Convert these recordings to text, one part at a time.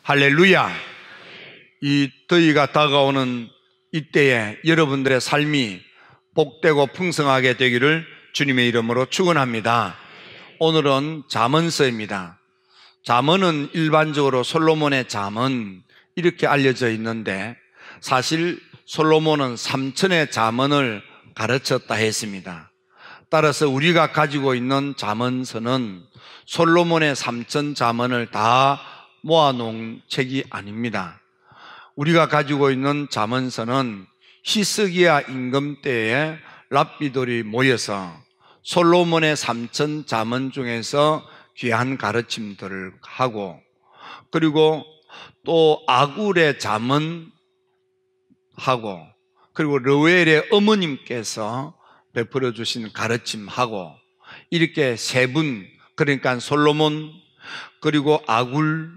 할렐루야. 이 더위가 다가오는 이때에 여러분들의 삶이 복되고 풍성하게 되기를 주님의 이름으로 축원합니다. 오늘은 잠언서입니다. 잠언은 일반적으로 솔로몬의 잠언 이렇게 알려져 있는데, 사실 솔로몬은 3천의 잠언을 가르쳤다 했습니다. 따라서 우리가 가지고 있는 잠언서는 솔로몬의 3천 잠언을 다 모아놓은 책이 아닙니다. 우리가 가지고 있는 잠언서는 히스기야 임금 때에 랍비들이 모여서 솔로몬의 3천 잠언 중에서 귀한 가르침들을 하고, 그리고 또 아굴의 잠언 하고, 그리고 르웰의 어머님께서 베풀어 주신 가르침하고, 이렇게 세 분, 그러니까 솔로몬, 그리고 아굴,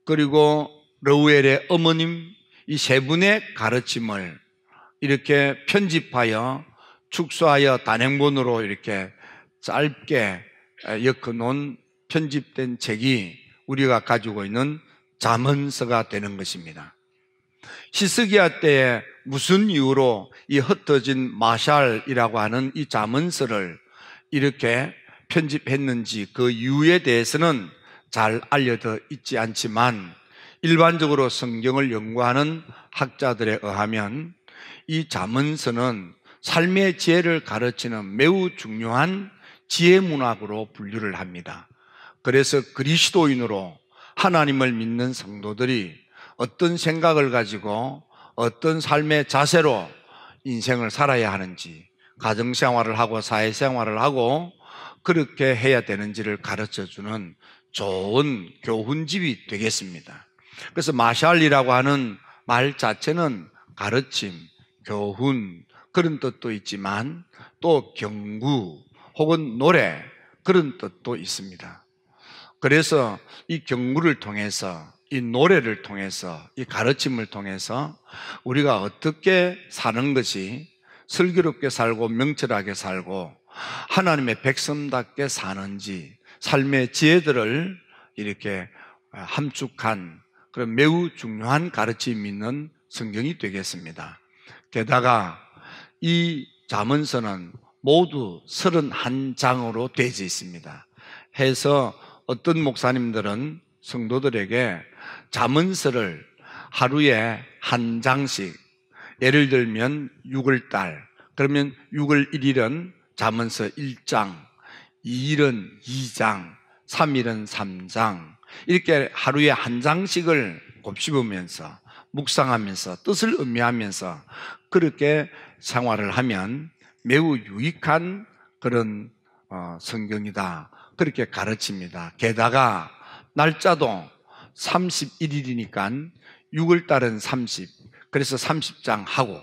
그리고 르웰의 어머님, 이 세 분의 가르침을 이렇게 편집하여 축소하여 단행본으로 이렇게 짧게 엮어놓은 편집된 책이 우리가 가지고 있는 잠언서가 되는 것입니다. 히스기야 때에 무슨 이유로 이 흩어진 마샬이라고 하는 이 잠언서를 이렇게 편집했는지 그 이유에 대해서는 잘 알려져 있지 않지만, 일반적으로 성경을 연구하는 학자들에 의하면 이 잠언서는 삶의 지혜를 가르치는 매우 중요한 지혜 문학으로 분류를 합니다. 그래서 그리스도인으로 하나님을 믿는 성도들이 어떤 생각을 가지고 어떤 삶의 자세로 인생을 살아야 하는지, 가정생활을 하고 사회생활을 하고 그렇게 해야 되는지를 가르쳐주는 좋은 교훈집이 되겠습니다. 그래서 마샬이라고 하는 말 자체는 가르침, 교훈 그런 뜻도 있지만 또 경구 혹은 노래 그런 뜻도 있습니다. 그래서 이 경구를 통해서, 이 노래를 통해서, 이 가르침을 통해서 우리가 어떻게 사는 것이 슬기롭게 살고 명철하게 살고 하나님의 백성답게 사는지, 삶의 지혜들을 이렇게 함축한 그런 매우 중요한 가르침이 있는 성경이 되겠습니다. 게다가 이 잠언서는 모두 31장으로 되어 있습니다. 해서 어떤 목사님들은 성도들에게 잠언서를 하루에 한 장씩, 예를 들면 6월달, 그러면 6월 1일은 잠언서 1장, 2일은 2장, 3일은 3장, 이렇게 하루에 한 장씩을 곱씹으면서 묵상하면서 뜻을 음미하면서 그렇게 생활을 하면 매우 유익한 그런 성경이다, 그렇게 가르칩니다. 게다가 날짜도 31일이니까 6월달은 30, 그래서 30장 하고,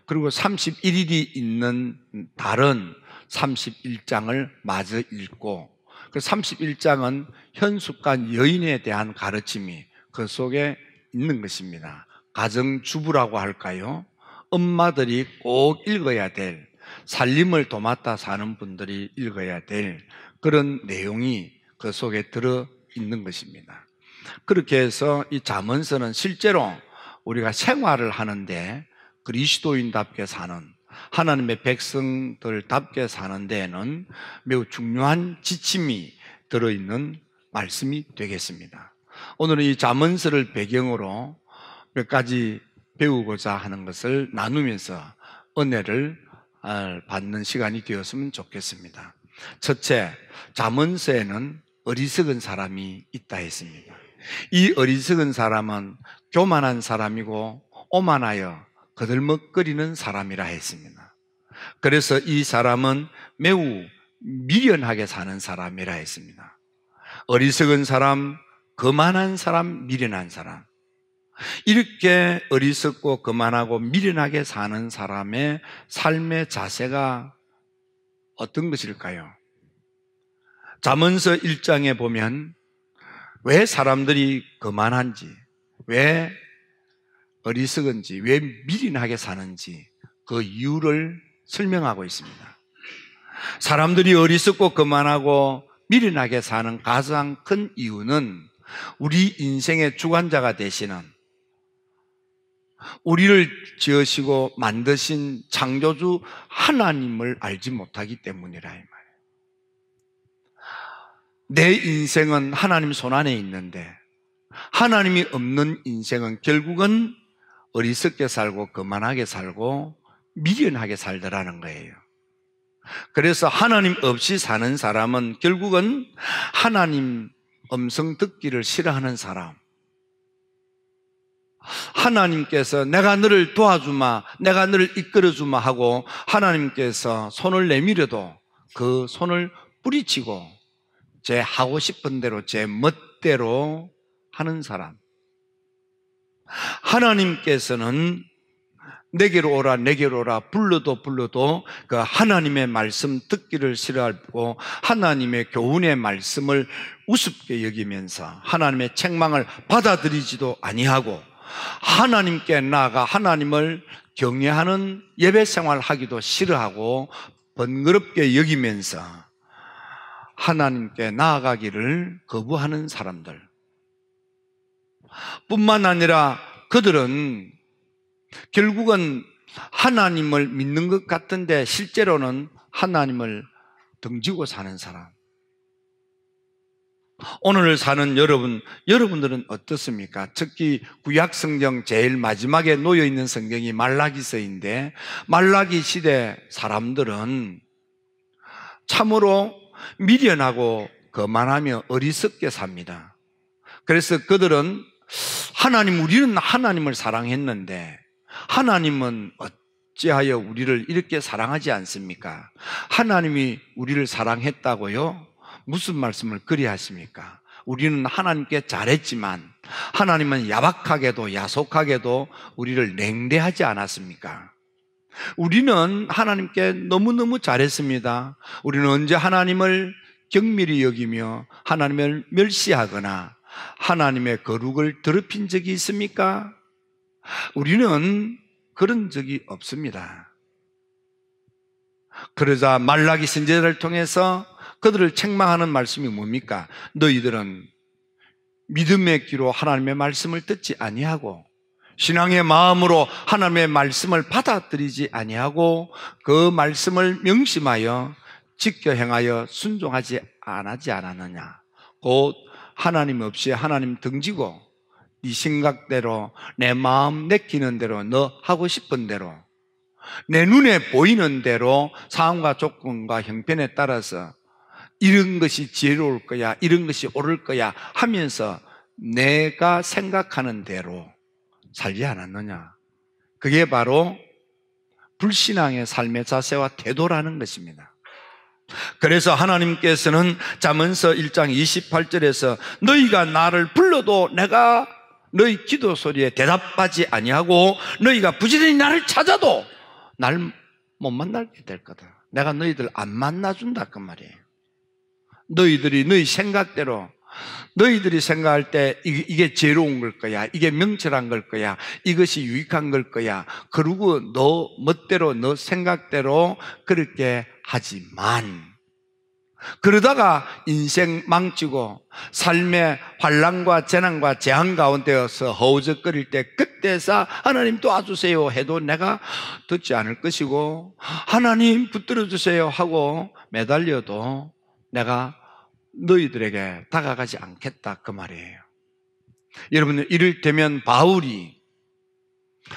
그리고 31일이 있는 달은 31장을 마저 읽고, 그 31장은 현숙한 여인에 대한 가르침이 그 속에 있는 것입니다. 가정주부라고 할까요? 엄마들이 꼭 읽어야 될, 살림을 도맡아 사는 분들이 읽어야 될 그런 내용이 그 속에 들어 있는 것입니다. 그렇게 해서 이 잠언서는 실제로 우리가 생활을 하는데, 그리스도인답게 사는, 하나님의 백성들답게 사는 데에는 매우 중요한 지침이 들어있는 말씀이 되겠습니다. 오늘은 이 잠언서를 배경으로 몇 가지 배우고자 하는 것을 나누면서 은혜를 받는 시간이 되었으면 좋겠습니다. 첫째, 잠언서에는 어리석은 사람이 있다 했습니다. 이 어리석은 사람은 교만한 사람이고 오만하여 거들먹거리는 사람이라 했습니다. 그래서 이 사람은 매우 미련하게 사는 사람이라 했습니다. 어리석은 사람, 거만한 사람, 미련한 사람, 이렇게 어리석고 거만하고 미련하게 사는 사람의 삶의 자세가 어떤 것일까요? 잠언서 1장에 보면 왜 사람들이 거만한지, 왜 어리석은지, 왜 미련하게 사는지 그 이유를 설명하고 있습니다. 사람들이 어리석고 거만하고 미련하게 사는 가장 큰 이유는 우리 인생의 주관자가 되시는, 우리를 지으시고 만드신 창조주 하나님을 알지 못하기 때문이라 이 말이에요. 내 인생은 하나님 손안에 있는데 하나님이 없는 인생은 결국은 어리석게 살고 거만하게 살고 미련하게 살더라는 거예요. 그래서 하나님 없이 사는 사람은 결국은 하나님 음성 듣기를 싫어하는 사람, 하나님께서 내가 너를 도와주마, 내가 너를 이끌어주마 하고 하나님께서 손을 내밀어도 그 손을 뿌리치고 제 하고 싶은 대로 제 멋대로 하는 사람, 하나님께서는 내게로 오라 내게로 오라 불러도 그 하나님의 말씀 듣기를 싫어하고 하나님의 교훈의 말씀을 우습게 여기면서 하나님의 책망을 받아들이지도 아니하고 하나님께 나아가 하나님을 경외하는 예배 생활하기도 싫어하고 번거롭게 여기면서 하나님께 나아가기를 거부하는 사람들 뿐만 아니라 그들은 결국은 하나님을 믿는 것 같은데 실제로는 하나님을 등지고 사는 사람. 오늘 사는 여러분들은 어떻습니까? 특히 구약성경 제일 마지막에 놓여있는 성경이 말라기서인데 말라기 시대 사람들은 참으로 미련하고 거만하며 어리석게 삽니다. 그래서 그들은 우리는 하나님을 사랑했는데 하나님은 어찌하여 우리를 이렇게 사랑하지 않습니까? 하나님이 우리를 사랑했다고요? 무슨 말씀을 그리 하십니까? 우리는 하나님께 잘했지만 하나님은 야박하게도 야속하게도 우리를 냉대하지 않았습니까? 우리는 하나님께 너무너무 잘했습니다. 우리는 언제 하나님을 경밀히 여기며 하나님을 멸시하거나 하나님의 거룩을 더럽힌 적이 있습니까? 우리는 그런 적이 없습니다. 그러자 말라기 선지자를 통해서 그들을 책망하는 말씀이 뭡니까? 너희들은 믿음의 귀로 하나님의 말씀을 듣지 아니하고 신앙의 마음으로 하나님의 말씀을 받아들이지 아니하고 그 말씀을 명심하여 지켜 행하여 순종하지 않았느냐. 곧 하나님 없이 하나님 등지고 네 생각대로 내 마음 내키는 대로 너 하고 싶은 대로 내 눈에 보이는 대로 상황과 조건과 형편에 따라서 이런 것이 지혜로울 거야, 이런 것이 옳을 거야 하면서 내가 생각하는 대로 살지 않았느냐. 그게 바로 불신앙의 삶의 자세와 태도라는 것입니다. 그래서 하나님께서는 잠언서 1장 28절에서 너희가 나를 불러도 내가 너희 기도 소리에 대답하지 아니하고 너희가 부지런히 나를 찾아도 날 못 만나게 될 거다. 내가 너희들 안 만나준다 그 말이에요. 너희들이 너희 생각대로 너희들이 생각할 때 이게 지혜로운 걸 거야, 이게 명철한 걸 거야, 이것이 유익한 걸 거야, 그러고 너 멋대로 너 생각대로 그렇게 하지만 그러다가 인생 망치고 삶의 환난과 재난과 재앙 가운데여서 허우적거릴 때 그때서 하나님 도와주세요 해도 내가 듣지 않을 것이고 하나님 붙들어 주세요 하고 매달려도 내가 너희들에게 다가가지 않겠다 그 말이에요. 여러분, 이를테면 바울이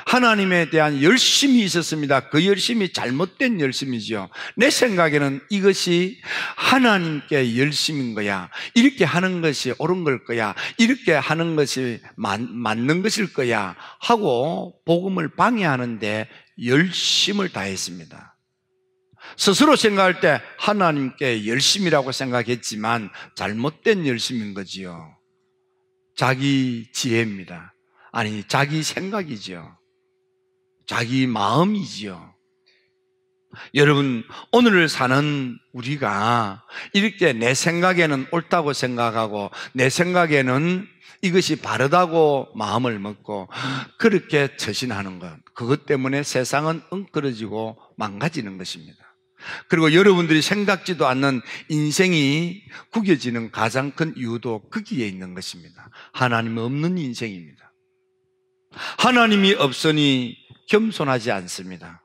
하나님에 대한 열심이 있었습니다. 그 열심이 잘못된 열심이죠. 내 생각에는 이것이 하나님께 열심인 거야, 이렇게 하는 것이 옳은 걸 거야, 이렇게 하는 것이 맞는 것일 거야 하고 복음을 방해하는데 열심을 다했습니다. 스스로 생각할 때 하나님께 열심이라고 생각했지만 잘못된 열심인 거지요. 자기 지혜입니다. 아니, 자기 생각이지요. 자기 마음이지요. 여러분, 오늘을 사는 우리가 이렇게 내 생각에는 옳다고 생각하고 내 생각에는 이것이 바르다고 마음을 먹고 그렇게 처신하는 것, 그것 때문에 세상은 엉클어지고 망가지는 것입니다. 그리고 여러분들이 생각지도 않는 인생이 구겨지는 가장 큰 이유도 거기에 있는 것입니다. 하나님 없는 인생입니다. 하나님이 없으니 겸손하지 않습니다.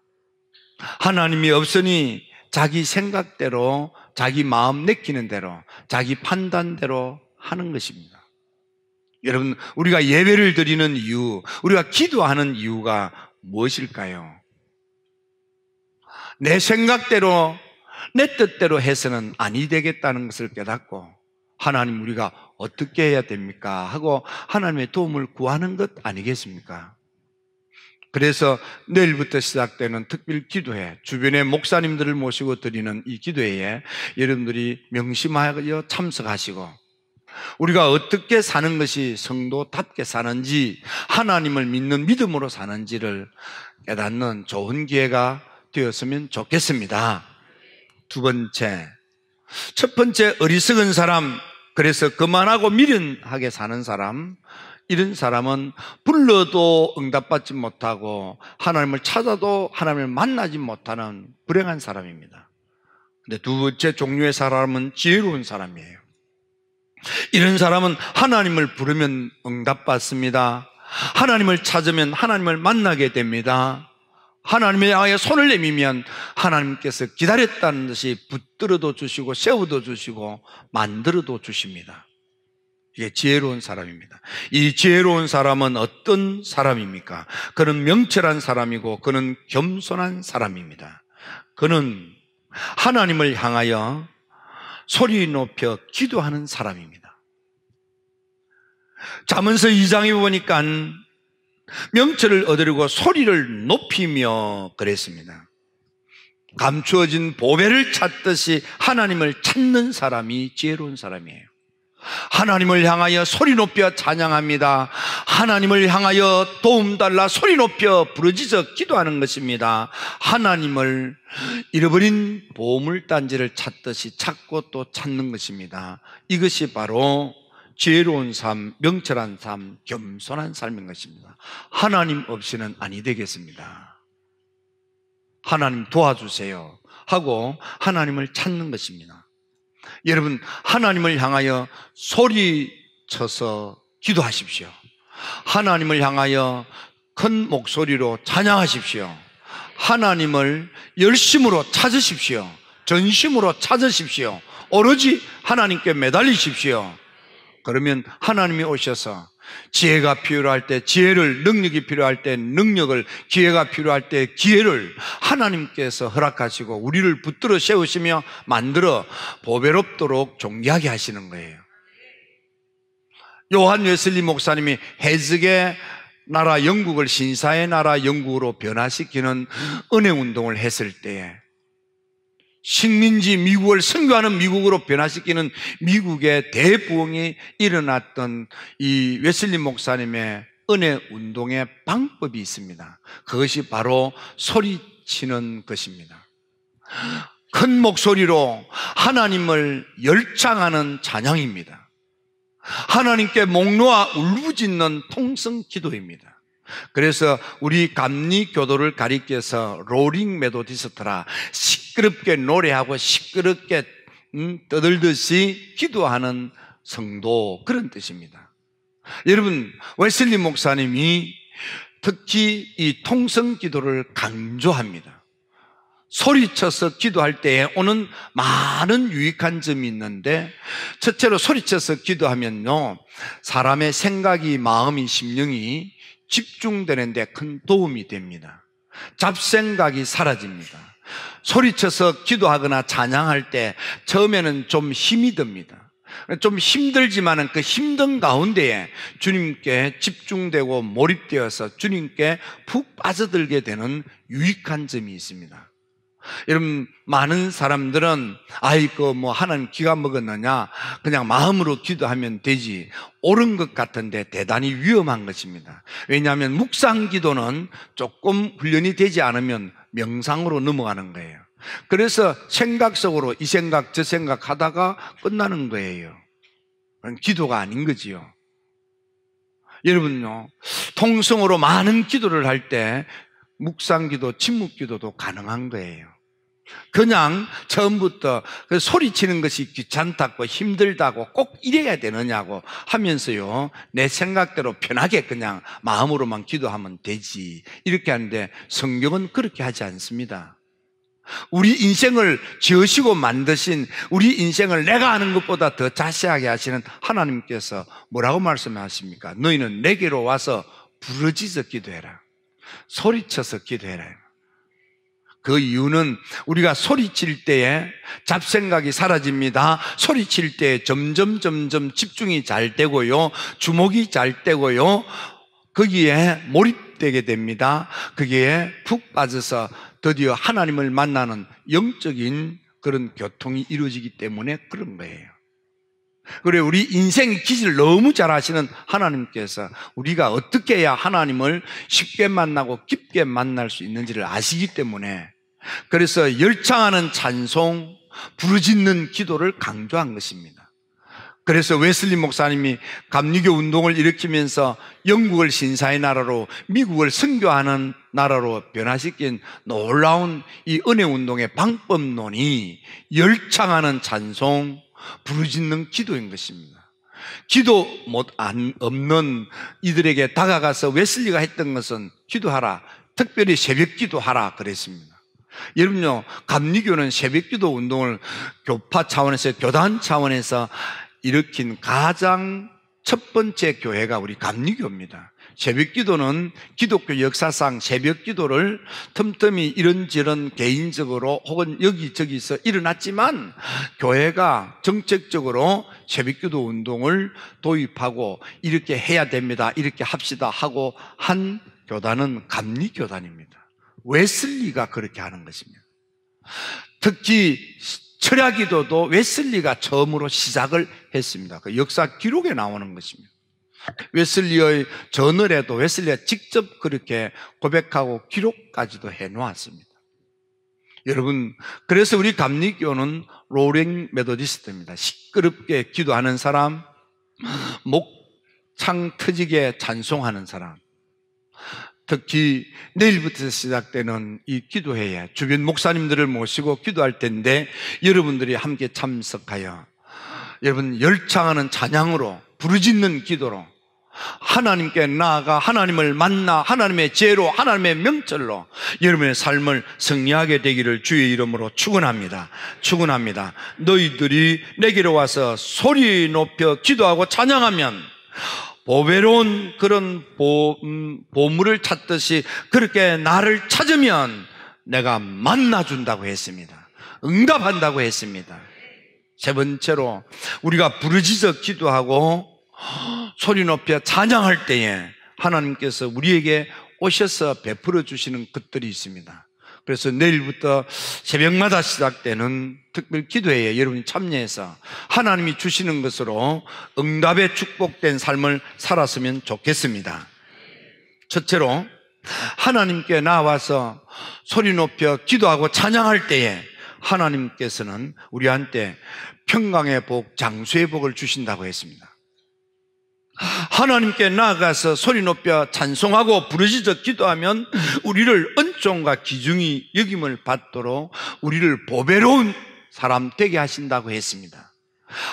하나님이 없으니 자기 생각대로, 자기 마음 내키는 대로, 자기 판단대로 하는 것입니다. 여러분, 우리가 예배를 드리는 이유, 우리가 기도하는 이유가 무엇일까요? 내 생각대로, 내 뜻대로 해서는 아니 되겠다는 것을 깨닫고, 하나님, 우리가 어떻게 해야 됩니까? 하고 하나님의 도움을 구하는 것 아니겠습니까? 그래서 내일부터 시작되는 특별 기도회, 주변의 목사님들을 모시고 드리는 이 기도회에 여러분들이 명심하여 참석하시고, 우리가 어떻게 사는 것이 성도답게 사는지, 하나님을 믿는 믿음으로 사는지를 깨닫는 좋은 기회가 되었으면 좋겠습니다. 두 번째, 첫 번째, 어리석은 사람, 그래서 거만하고 미련하게 사는 사람, 이런 사람은 불러도 응답받지 못하고 하나님을 찾아도 하나님을 만나지 못하는 불행한 사람입니다. 근데 두 번째 종류의 사람은 지혜로운 사람이에요. 이런 사람은 하나님을 부르면 응답받습니다. 하나님을 찾으면 하나님을 만나게 됩니다. 하나님의 향하여 손을 내밀면 하나님께서 기다렸다는 듯이 붙들어도 주시고 세워도 주시고 만들어도 주십니다. 이게 지혜로운 사람입니다. 이 지혜로운 사람은 어떤 사람입니까? 그는 명철한 사람이고 그는 겸손한 사람입니다. 그는 하나님을 향하여 소리 높여 기도하는 사람입니다. 잠언서 2장에 보니까 명철을 얻으려고 소리를 높이며 그랬습니다. 감추어진 보배를 찾듯이 하나님을 찾는 사람이 지혜로운 사람이에요. 하나님을 향하여 소리 높여 찬양합니다. 하나님을 향하여 도움 달라 소리 높여 부르짖어 기도하는 것입니다. 하나님을 잃어버린 보물단지를 찾듯이 찾고 또 찾는 것입니다. 이것이 바로 지혜로운 삶, 명철한 삶, 겸손한 삶인 것입니다. 하나님 없이는 아니 되겠습니다. 하나님 도와주세요 하고 하나님을 찾는 것입니다. 여러분, 하나님을 향하여 소리쳐서 기도하십시오. 하나님을 향하여 큰 목소리로 찬양하십시오. 하나님을 열심으로 찾으십시오. 전심으로 찾으십시오. 오로지 하나님께 매달리십시오. 그러면 하나님이 오셔서 지혜가 필요할 때 지혜를, 능력이 필요할 때 능력을, 기회가 필요할 때 기회를 하나님께서 허락하시고 우리를 붙들어 세우시며 만들어 보배롭도록 존귀하게 하시는 거예요. 요한 웨슬리 목사님이 해적의 나라 영국을 신사의 나라 영국으로 변화시키는 은혜 운동을 했을 때에 식민지 미국을 선교하는 미국으로 변화시키는 미국의 대부흥이 일어났던 이 웨슬리 목사님의 은혜 운동의 방법이 있습니다. 그것이 바로 소리치는 것입니다. 큰 목소리로 하나님을 열창하는 찬양입니다. 하나님께 목 놓아 울부짖는 통성 기도입니다. 그래서 우리 감리교도를 가리켜서 로링 메도디스트라, 시끄럽게 노래하고 시끄럽게 떠들듯이 기도하는 성도, 그런 뜻입니다. 여러분, 웨슬리 목사님이 특히 이 통성 기도를 강조합니다. 소리쳐서 기도할 때에 오는 많은 유익한 점이 있는데, 첫째로 소리쳐서 기도하면요, 사람의 생각이, 마음이, 심령이 집중되는 데 큰 도움이 됩니다. 잡생각이 사라집니다. 소리쳐서 기도하거나 찬양할 때 처음에는 좀 힘이 듭니다. 좀 힘들지만은 그 힘든 가운데에 주님께 집중되고 몰입되어서 주님께 푹 빠져들게 되는 유익한 점이 있습니다. 여러분, 많은 사람들은 아이고 뭐 하나님 기가 먹었느냐, 그냥 마음으로 기도하면 되지, 옳은 것 같은데 대단히 위험한 것입니다. 왜냐하면 묵상 기도는 조금 훈련이 되지 않으면 명상으로 넘어가는 거예요. 그래서 생각 속으로 이 생각 저 생각 하다가 끝나는 거예요. 그건 기도가 아닌 거지요. 여러분요, 통성으로 많은 기도를 할 때 묵상 기도, 침묵 기도도 가능한 거예요. 그냥 처음부터 그 소리치는 것이 귀찮다고 힘들다고 꼭 이래야 되느냐고 하면서요, 내 생각대로 편하게 그냥 마음으로만 기도하면 되지, 이렇게 하는데 성경은 그렇게 하지 않습니다. 우리 인생을 지으시고 만드신, 우리 인생을 내가 하는 것보다 더 자세하게 하시는 하나님께서 뭐라고 말씀하십니까? 너희는 내게로 와서 부르짖어 기도해라, 소리쳐서 기도해라. 그 이유는 우리가 소리칠 때에 잡생각이 사라집니다. 소리칠 때에 점점 집중이 잘 되고요, 주목이 잘 되고요, 거기에 몰입되게 됩니다. 거기에 푹 빠져서 드디어 하나님을 만나는 영적인 그런 교통이 이루어지기 때문에 그런 거예요. 그리고 우리 인생 기질 너무 잘 아시는 하나님께서 우리가 어떻게 해야 하나님을 쉽게 만나고 깊게 만날 수 있는지를 아시기 때문에, 그래서 열창하는 찬송, 부르짖는 기도를 강조한 것입니다. 그래서 웨슬리 목사님이 감리교 운동을 일으키면서 영국을 신사의 나라로, 미국을 선교하는 나라로 변화시킨 놀라운 이 은혜 운동의 방법론이 열창하는 찬송, 부르짖는 기도인 것입니다. 기도 없는 이들에게 다가가서 웨슬리가 했던 것은 기도하라, 특별히 새벽 기도하라 그랬습니다. 여러분요, 감리교는 새벽 기도 운동을 교파 차원에서, 교단 차원에서 일으킨 가장 첫 번째 교회가 우리 감리교입니다. 새벽 기도는 기독교 역사상 새벽 기도를 틈틈이 이런저런 개인적으로 혹은 여기저기서 일어났지만, 교회가 정책적으로 새벽 기도 운동을 도입하고 이렇게 해야 됩니다, 이렇게 합시다 하고 한 교단은 감리교단입니다. 웨슬리가 그렇게 하는 것입니다. 특히 철야기도도 웨슬리가 처음으로 시작을 했습니다. 그 역사 기록에 나오는 것입니다. 웨슬리의 저널에도 웨슬리가 직접 그렇게 고백하고 기록까지도 해놓았습니다. 여러분, 그래서 우리 감리교는 로링 메소디스트입니다. 시끄럽게 기도하는 사람, 목창 터지게 찬송하는 사람. 특히 내일부터 시작되는 이 기도회에 주변 목사님들을 모시고 기도할 텐데, 여러분들이 함께 참석하여 여러분 열창하는 찬양으로, 부르짖는 기도로 하나님께 나아가 하나님을 만나 하나님의 죄로, 하나님의 명철로 여러분의 삶을 승리하게 되기를 주의 이름으로 축원합니다. 축원합니다. 너희들이 내게로 와서 소리 높여 기도하고 찬양하면 보배로운 그런 보물을 찾듯이 그렇게 나를 찾으면 내가 만나준다고 했습니다. 응답한다고 했습니다. 세 번째로, 우리가 부르짖어 기도하고 소리 높여 찬양할 때에 하나님께서 우리에게 오셔서 베풀어 주시는 것들이 있습니다. 그래서 내일부터 새벽마다 시작되는 특별 기도회에 여러분이 참여해서 하나님이 주시는 것으로 응답에 축복된 삶을 살았으면 좋겠습니다. 첫째로, 하나님께 나와서 소리 높여 기도하고 찬양할 때에 하나님께서는 우리한테 평강의 복, 장수의 복을 주신다고 했습니다. 하나님께 나아가서 소리 높여 찬송하고 부르짖어 기도하면 우리를 은총과 기중이 여김을 받도록 우리를 보배로운 사람 되게 하신다고 했습니다.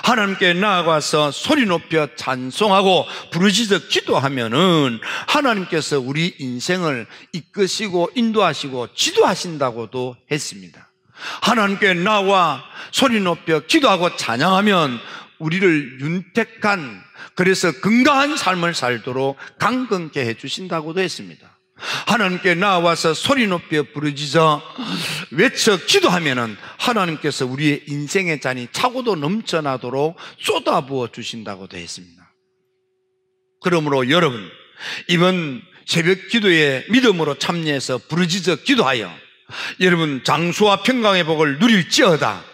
하나님께 나아가서 소리 높여 찬송하고 부르짖어 기도하면은 하나님께서 우리 인생을 이끄시고 인도하시고 지도하신다고도 했습니다. 하나님께 나와 소리 높여 기도하고 찬양하면 우리를 윤택한, 그래서 건강한 삶을 살도록 강건케 해주신다고도 했습니다. 하나님께 나와서 소리 높여 부르짖어 외쳐 기도하면은 하나님께서 우리의 인생의 잔이 차고도 넘쳐나도록 쏟아부어 주신다고도 했습니다. 그러므로 여러분, 이번 새벽 기도에 믿음으로 참여해서 부르짖어 기도하여 여러분 장수와 평강의 복을 누릴지어다.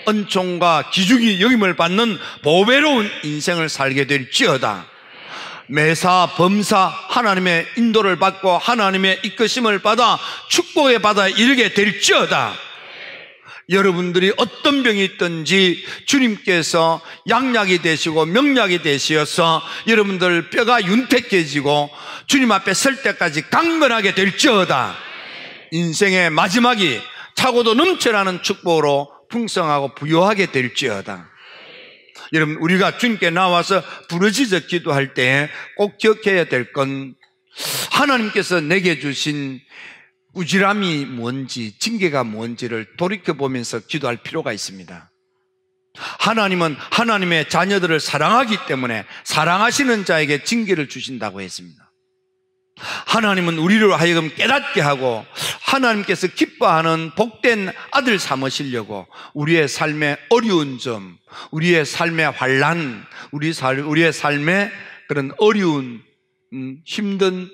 은총과 기중이 여김을 받는 보배로운 인생을 살게 될지어다. 매사 범사 하나님의 인도를 받고 하나님의 이끄심을 받아 축복의 바다에 이르게 될지어다. 여러분들이 어떤 병이 있든지 주님께서 양약이 되시고 명약이 되시어서 여러분들 뼈가 윤택해지고 주님 앞에 설 때까지 강건하게 될지어다. 인생의 마지막이 차고도 넘쳐나는 축복으로 풍성하고 부요하게 될지어다. 여러분, 우리가 주님께 나와서 부르짖어 기도할 때 꼭 기억해야 될 건 하나님께서 내게 주신 꾸지람이 뭔지, 징계가 뭔지를 돌이켜보면서 기도할 필요가 있습니다. 하나님은 하나님의 자녀들을 사랑하기 때문에 사랑하시는 자에게 징계를 주신다고 했습니다. 하나님은 우리를 하여금 깨닫게 하고 하나님께서 기뻐하는 복된 아들 삼으시려고 우리의 삶의 어려운 점, 우리의 삶의 환난, 우리의 삶의 그런 어려운 힘든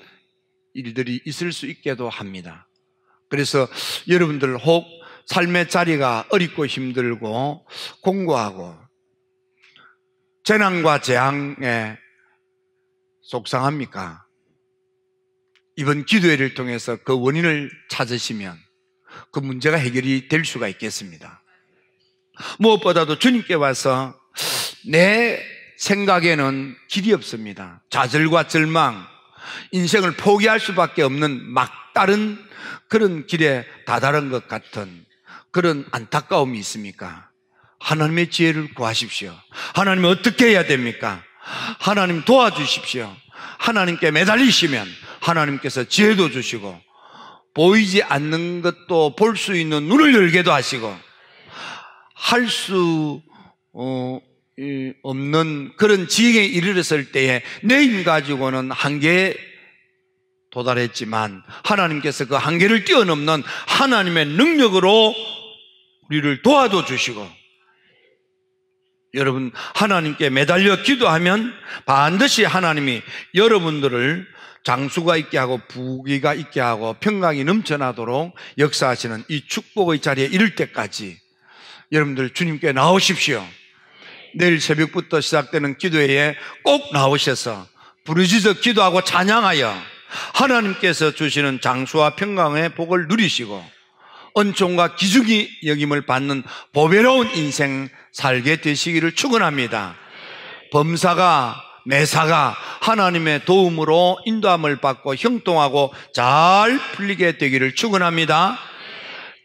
일들이 있을 수 있게도 합니다. 그래서 여러분들 혹 삶의 자리가 어렵고 힘들고 공고하고 재난과 재앙에 속상합니까? 이번 기도회를 통해서 그 원인을 찾으시면 그 문제가 해결이 될 수가 있겠습니다. 무엇보다도 주님께 와서 내 생각에는 길이 없습니다. 좌절과 절망, 인생을 포기할 수밖에 없는 막다른 그런 길에 다다른 것 같은 그런 안타까움이 있습니까? 하나님의 지혜를 구하십시오. 하나님 어떻게 해야 됩니까? 하나님 도와주십시오. 하나님께 매달리시면 하나님께서 지혜도 주시고 보이지 않는 것도 볼 수 있는 눈을 열게도 하시고 할 수 없는 그런 지경에 이르렀을 때에 내 힘 가지고는 한계에 도달했지만 하나님께서 그 한계를 뛰어넘는 하나님의 능력으로 우리를 도와도 주시고, 여러분 하나님께 매달려 기도하면 반드시 하나님이 여러분들을 장수가 있게 하고 부귀가 있게 하고 평강이 넘쳐나도록 역사하시는 이 축복의 자리에 이를 때까지 여러분들 주님께 나오십시오. 내일 새벽부터 시작되는 기도회에 꼭 나오셔서 부르짖어 기도하고 찬양하여 하나님께서 주시는 장수와 평강의 복을 누리시고 은총과 기중이 여김을 받는 보배로운 인생 살게 되시기를 축원합니다. 범사가 매사가 하나님의 도움으로 인도함을 받고 형통하고 잘 풀리게 되기를 축원합니다.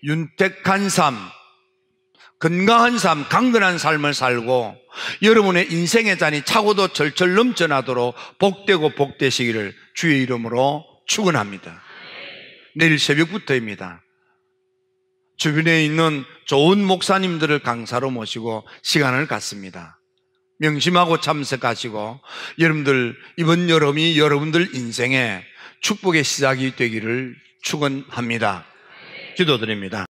윤택한 삶, 건강한 삶, 강건한 삶을 살고 여러분의 인생의 잔이 차고도 절철 넘쳐나도록 복되고 복되시기를 주의 이름으로 축원합니다. 내일 새벽부터입니다. 주변에 있는 좋은 목사님들을 강사로 모시고 시간을 갖습니다. 명심하고 참석하시고 여러분들 이번 여름이 여러분들 인생의 축복의 시작이 되기를 축원합니다. 기도드립니다.